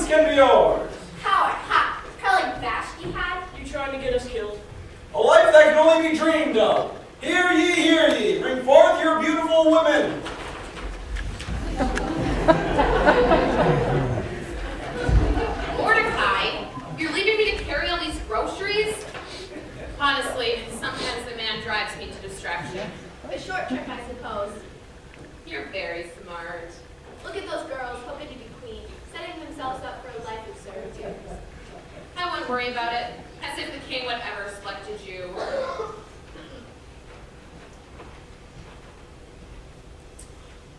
kingdoms can be yours. Howard, ha! Probably Vashti had. You trying to get us killed? A life that can only be dreamed of. Hear ye, bring forth your beautiful women. Mordecai, you're leaving me to carry all these groceries? Honestly, sometimes the man drives me to distraction. A short trip, I suppose. You're very smart. Look at those girls hoping to be queen, setting themselves up for a life of servitude. I wouldn't worry about it, as if the king would ever selected you.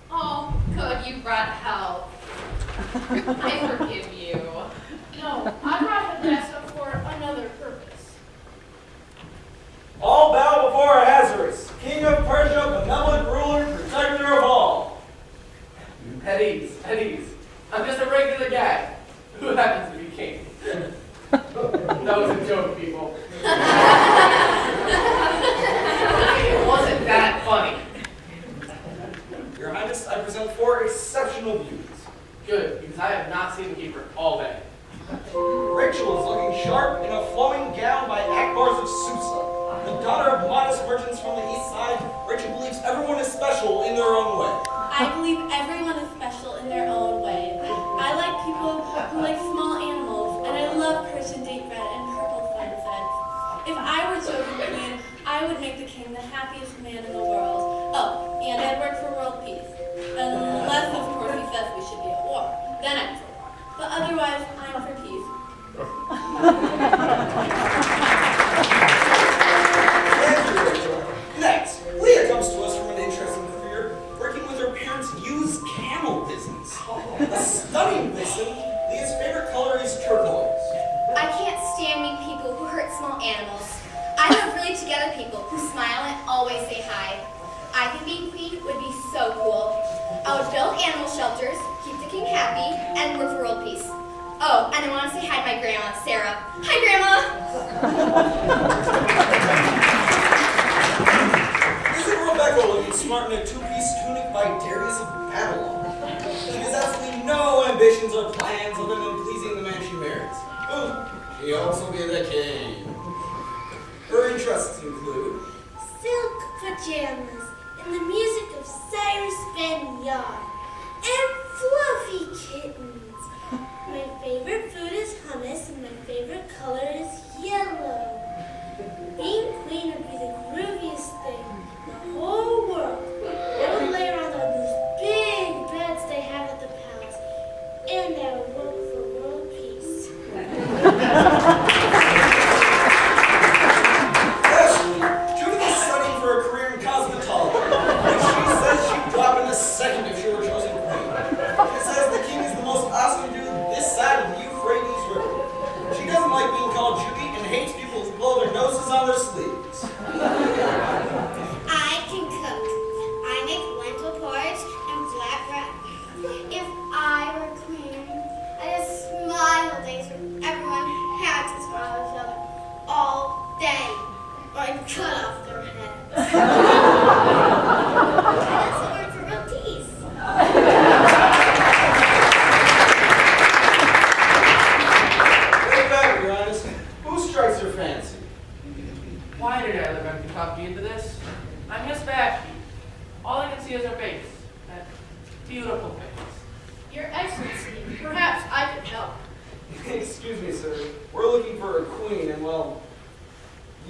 Oh, good, you brought help. I forgive you. No, I brought Hadassah for another purpose. All bow before Ahasuerus, king of Persia, benevolent ruler, protector of all. At ease. I'm just a regular guy who happens to be king. That was a joke, people. It wasn't that funny. Your Highness, I present 4 exceptional views. Good, because I have not seen the keeper all day. Rachel is looking sharp in a flowing gown by Akbars of Susa. The daughter of modest merchants from the east side, Rachel believes everyone is special in their own way. I believe everyone is special in their own way. I like people who like small animals, and I love Persian date bread and purple sunsets. If I were chosen queen, I would make the king the happiest man in the world. Oh, and I'd work for world peace. Unless, of course, he says we should be at war. Then I'm for war. But otherwise, I'm for peace. Thank you, Rachel. Next, Leah comes to us from an interesting career, working with her parents' used camel business. A stunning vixen, Leah's favorite color is turquoise. I can't stand mean people who hurt small animals. I love really together people who smile and always say hi. I think being queen would be so cool. I would build animal shelters, keep the king happy, and work for world peace. Oh, and I want to say hi to my grandma, Sarah. Hi, Grandma! Isn't Rebecca looking smart in a 2-piece tunic by Darius of Babylon? She has absolutely no ambitions or plans other than pleasing the man she marries. Oh, she also be the king. Her interests include silk pajamas and the music of Cyrus Vineyard and fluffy kittens. My favorite food is hummus and my favorite color is yellow. Being queen would be the grooviest thing in the whole world. I would lay around on those big beds they have at the palace, and I would work for world peace. Ashley, Judith is studying for a career in cosmetology, and she says she'd drop in a second if she were chosen queen. She says the king is the most awesome dude this side of the Euphrates River. She doesn't like being called Judy and hates people who blow their noses on their sleeves. I can cook. I make lentil porridge and flatbread. If I were queen, I'd just smile days when everyone had to smile at each other all day, or I'd cut off their heads. I also work for real peace. Wait back, Your Highness. Who strikes your fancy? Why did I let them talk me into this? I'm Miss Vashti. All I can see is her face. That beautiful face. Your Excellency, perhaps I could help. Excuse me, sir. We're looking for a queen, and well,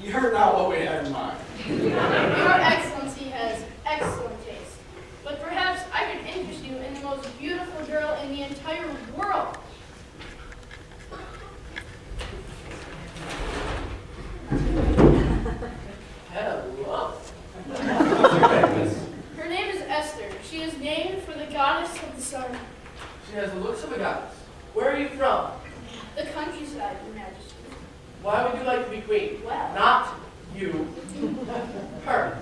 you're not what we had in mind. Your Excellency has excellent taste. But perhaps I could interest you in the most beautiful girl in the entire world. Hello. Her name is Esther. She is named for the goddess of the sun. She has the looks of a goddess. Where are you from? The countryside, Your Majesty. Why would you like to be queen? Well. Not you. Her.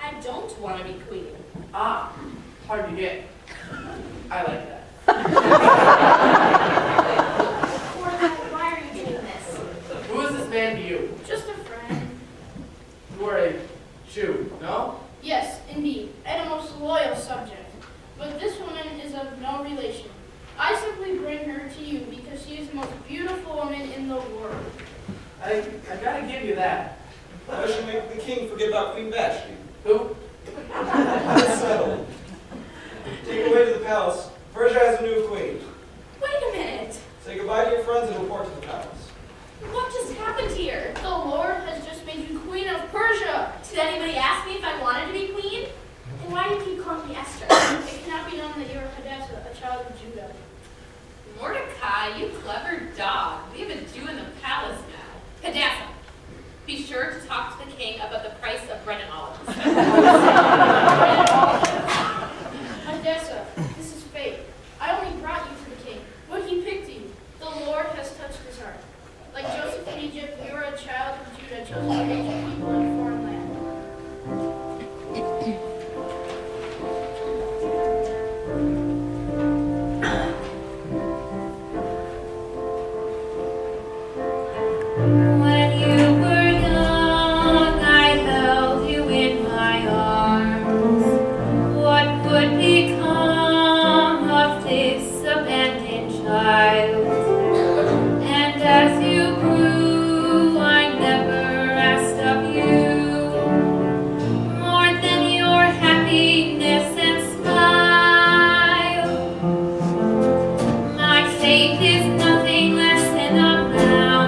I don't want to be queen. Ah, hard to get. I like that. Why are you doing this? Who is this man to you? Just a friend. You are a Jew, no? Yes, indeed, and a most loyal subject. But this woman is of no relation. I simply bring her to you that? Why should make the king forget about Queen Vashti? Who? It's settled. Take away to the palace. Persia has a new queen. Wait a minute. Say goodbye to your friends and report to the palace. What just happened here? The Lord has just made you queen of Persia. Did anybody ask me if I wanted to be queen? And why do you keep calling me Esther? It cannot be known that you are Hadassah, a child of Judah. Mordecai, you clever dog. We have a Jew in the palace now. Hadassah, be sure to talk to the king about the price of bread and olives. Hadassah, this is fate. I only brought you to the king, but he picked you. The Lord has touched his heart. Like Joseph in Egypt, you are a child of Judah, chosen to reach people in a foreign land. When you were young, I held you in my arms. What would become of this abandoned child? And as you grew, I never asked of you more than your happiness and smile. My faith is nothing less than a mountain.